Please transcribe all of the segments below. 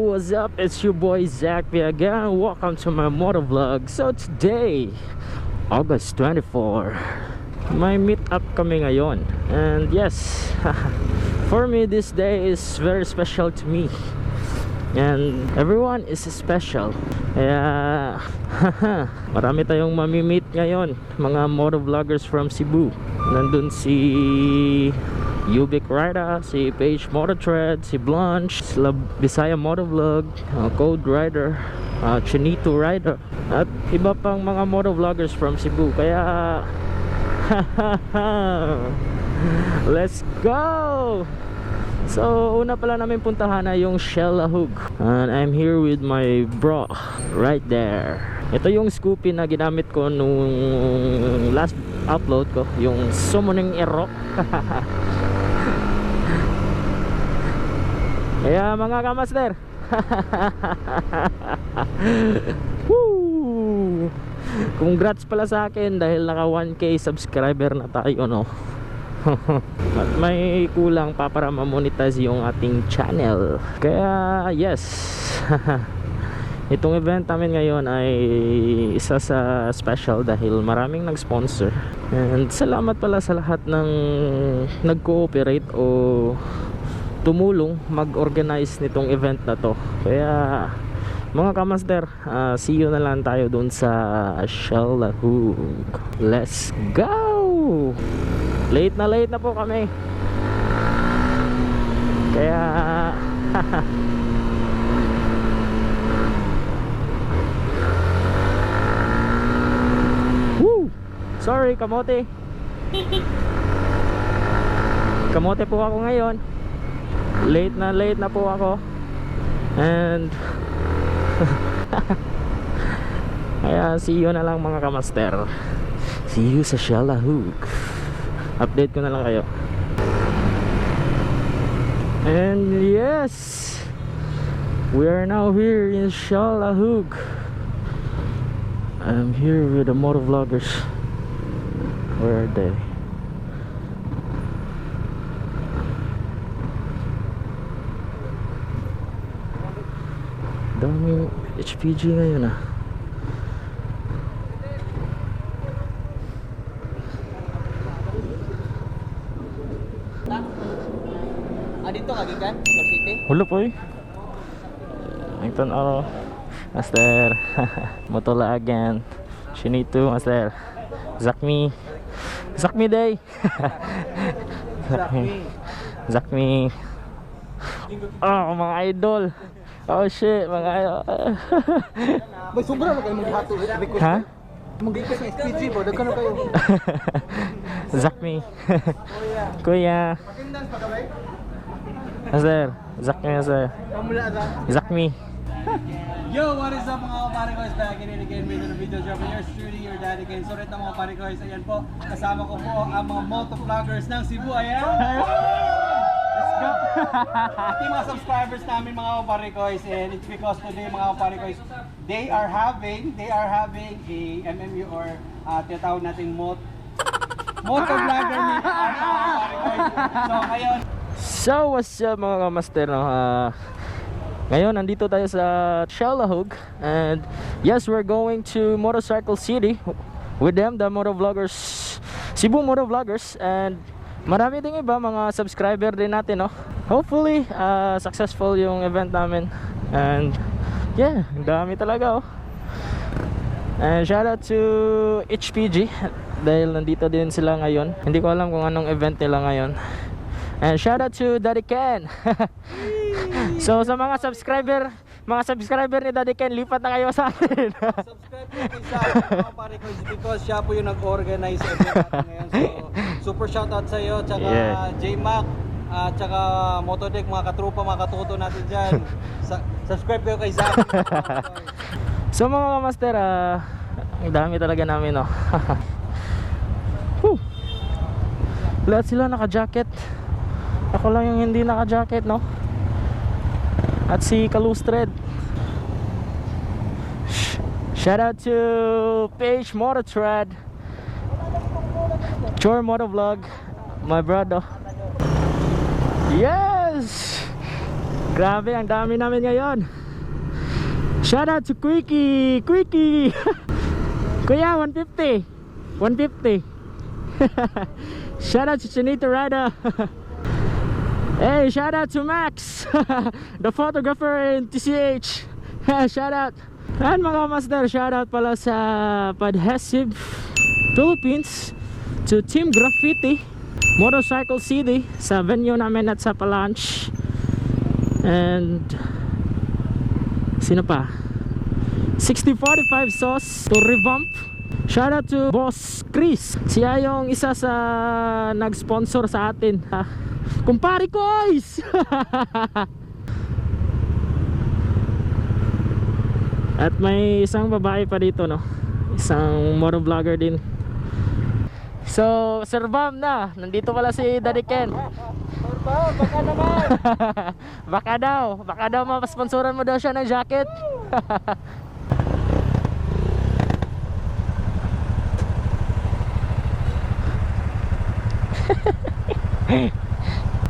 what's up? It's your boy Zach again. Welcome to my motor vlog. So today, August 24, may meet up kami ngayon. And yes, for me this day is very special to me. And everyone is special. Kaya marami tayong mamimit ngayon, mga motor vloggers from Cebu. Nandun si Ubik Rider, si Page Motor Thread, si Blanche, sila Bisaya Motor Vlog, Code Rider, Chinito Rider, at iba pang mga motor vloggers from Cebu. Kaya let's go! So una pala namin puntahan na yung Shell Lahug, and I'm here with my bro right there. Ito yung Scoopy na ginamit ko nung last upload ko, yung Summoning Ero. Kaya mga kamaster, woo! Congrats pala sa akin dahil naka 1K subscriber na tayo, no? At may kulang pa para ma-monetize yung ating channel. Kaya yes, itong event namin ngayon ay isa sa special dahil maraming nag-sponsor. And salamat pala sa lahat ng nag-cooperate o tumulong mag-organize nitong event na to. Kaya mga kamaster, see you na lang tayo dun sa Shell Lahug. Let's go! Late na po kami. Kaya woo! Sorry, kamote. Kamote po ako ngayon. Late na po ako. And kaya see you na lang mga kamaster. See you sa Shell Lahug. Update ko na lang kayo. And yes, we are now here in Shell Lahug. I'm here with the motor vloggers. Where are they? Daming HPG ngayon ah. Dito kagikan, Star City. Hulo po eh. Ito na Master. Motola again. Chinito, Master. Zakmi day. Zakmi. Oh, mga idol. Oh shit, mga idol. May sobra na kayo maghato. Ha? Mag-request ng SPG po, dagkan na kayo. Zakmi. Kuya. Pakindang pa kabay? Master, Zakmi, Master. Kamula ka? Zakmi. Yo, what is up mga kapare ko? Back in it again with another video job. You're shooting your daddy again. So ito mga kapare ko, ayan po. Kasama ko po ang mga motovloggers ng Cebu. Ayan! Let's go! Ito yung mga subscribers namin mga kapare ko. And it's because today mga kapare ko, they are having a MMU or tinatawag nating motovlogger meet. So ngayon, So what's up mga kamaster, no? Ngayon nandito tayo sa Shell Lahug. And yes, we're going to Motorcycle City with them, the motovloggers, Cebu motovloggers. And marami ding iba mga subscriber din natin, no? Hopefully successful yung event namin. And yeah, dami talaga, oh. And shout out to HPG dahil nandito din sila ngayon. Hindi ko alam kung anong event nila ngayon. And shout out to Daddy Ken. So sa mga subscriber ni Daddy Ken, lipat na kayo sa atin. subscribe po kay Sam, mga pare ko, because siya po yung nag-organize event natin ngayon. So super shout out sa iyo, tsaka Yeah. J-Mac, tsaka Motodeck, mga katrupa, mga katuto natin dyan. Subscribe kayo kay Sam. So mga kamaster, ang dami talaga namin, no? Whew. Lahat sila naka-jacket. Ako lang yung hindi naka-jacket, no? At si Kalustred. Shout out to Page Motor Thread, Chor Motor Vlog, my brother. Yes! Grabe, ang dami namin ngayon. Shout out to Quickie! Quickie! Kuya, 150. 150. Shout out to Chinito Rada. Hey, shout out to Max, the photographer in TCH. Shout out. And mga master, shout out pala sa Padhesive Philippines, to Team Graffiti, Motorcycle City sa venue namin at sa Palanch. And sino pa? 6045 Sauce to Revamp. Shout out to Boss Chris. Siya yung isa sa nag-sponsor sa atin. Kumpari Koys! At may isang babae pa dito, no? Isang motovlogger din. So, Sir Bam na. Nandito pala si Daddy Ken. Sir Bam, baka naman. Baka daw mapasponsoran mo daw siya ng jacket.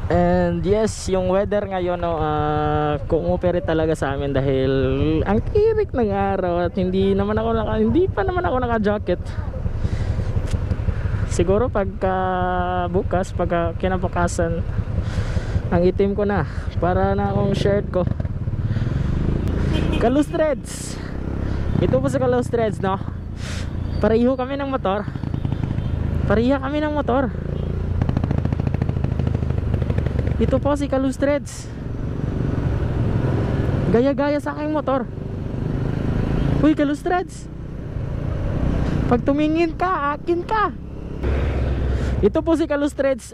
And yes, yung weather ngayon, no, kuumopere talaga sa amin dahil ang tirik ng araw at hindi pa naman ako naka-jacket. Siguro pagka bukas, pagka kinabukasan, ang itim ko na para na akong shirt ko. Kalus Threads. Ito po sa Kalus Threads, no. Pareho kami ng motor. Ito po si Kalus Threads. Gaya-gaya sa aking motor. Uy, Kalus Threads, pag tumingin ka, akin ka. Ito po si Kalus Threads,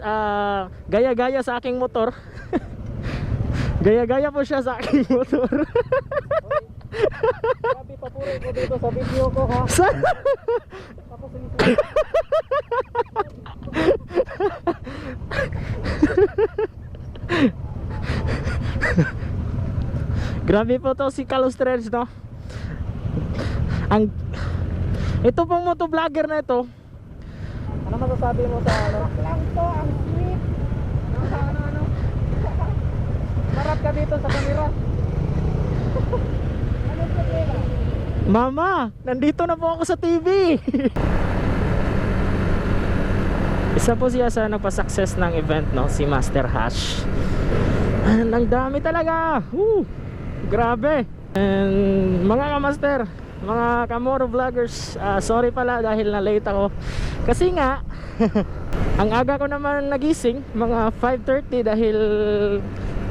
gaya-gaya sa aking motor. Gaya-gaya po siya sa aking motor. Grabe, papuri ko dito sa video ko, ha? Tapos grabe po to si Kalus Threads, no? Ito pong motovlogger na ito. ano masasabi mo sa ano? Lang to, ang sweet. Ano? Marap ka dito sa kamera. Ano sa kamera? Mama, nandito na po ako sa TV. Isa po siya sa nagpa-success ng event, no? Si Master Hash. And ang dami talaga. Grabe. And mga kamaster, mga kamoro vloggers, sorry pala dahil na late ako. Kasi nga ang aga ko naman nagising, mga 5:30, dahil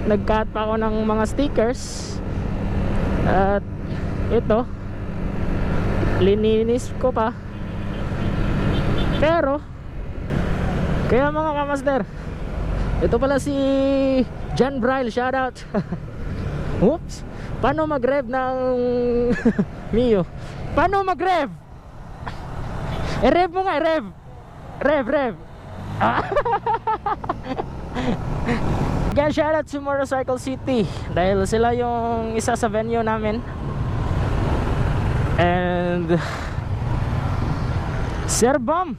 nag-cut pa ako ng mga stickers. At ito, lininis ko pa. Pero kaya mga kamaster, ito pala si John Bryle, shoutout. Oops, paano mag-rev ng Mio? Paano mag-rev? Rev mo nga, rev. Rev. Again, shoutout to Motorcycle City dahil sila yung isa sa venue namin. And Sir Bam.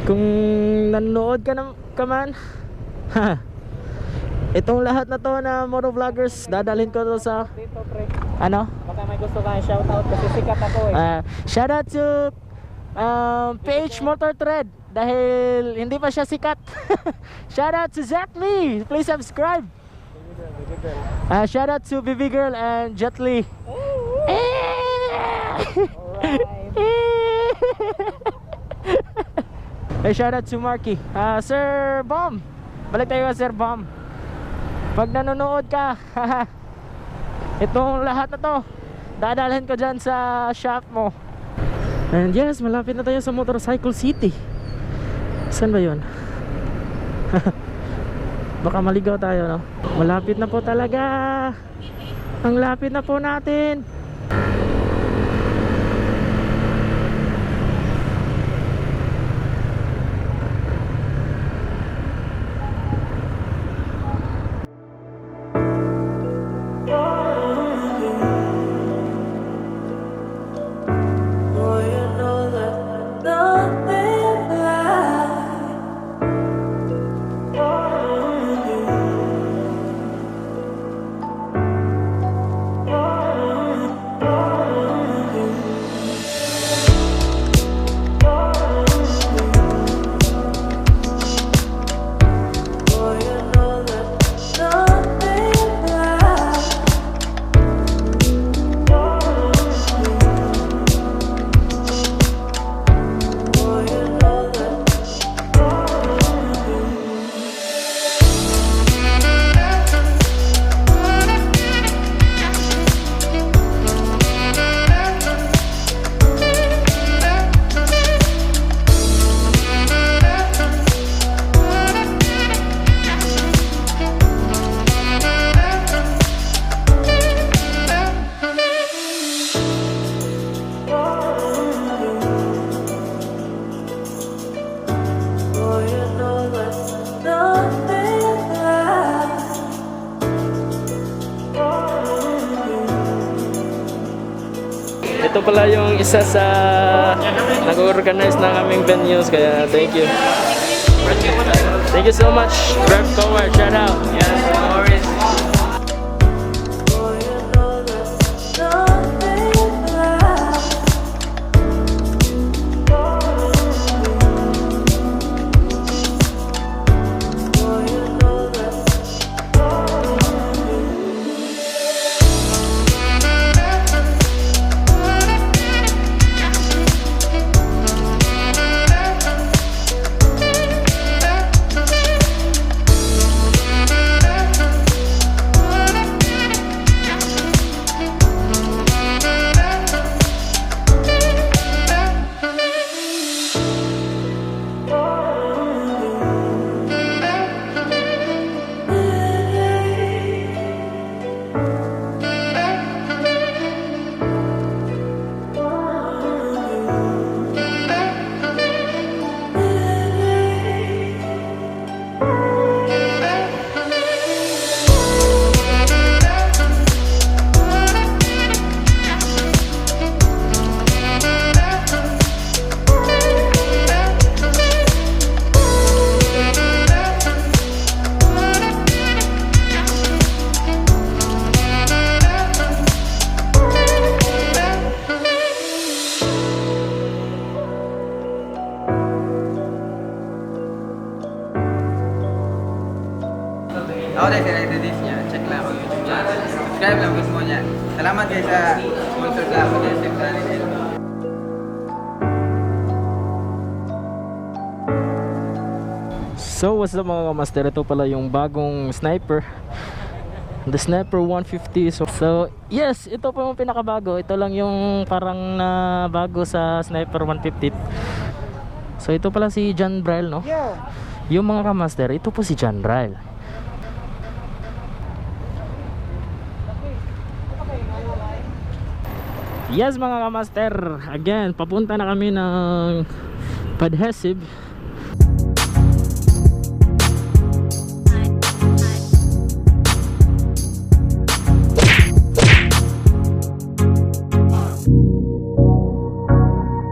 Kung nanonood ka man, itong lahat na to na motovloggers, dadalhin ko to sa Dito, pre. ano? Baka may gusto kang shoutout kasi sikat ako, eh. Shoutout to PH Motor Thread dahil hindi pa siya sikat. Shoutout to Zach Lee, please subscribe. Shoutout to Vivi Girl and Jet Lee. Hey, shoutout to Marky. Sir Bam, balik tayo Sir Bam. Pag nanonood ka, itong lahat na to dadalhin ko dyan sa shop mo. And yes, malapit na tayo sa Motorcycle City. Saan ba yun? Baka maligaw tayo, no? Malapit na po talaga. Ang lapit na po natin. ito pala yung isa sa nag-organize ng aming venues, kaya thank you. Thank you so much, Rev Coward, shout out. Yes, no worries. Ako dahil sa edits niya, check lang ako YouTube channel. Subscribe lang gusto mo niya. Salamat guys sa sponsor ka ako dahil sa channel. So what's up mga kamaster, ito pala yung bagong sniper, the Sniper 150. So yes, ito po yung pinakabago. Ito lang yung parang na bago sa Sniper 150. So ito pala si John Braille, no? Yung mga kamaster, ito po si John Braille. Yes mga kamaster, again papunta na kami ng Padhesib.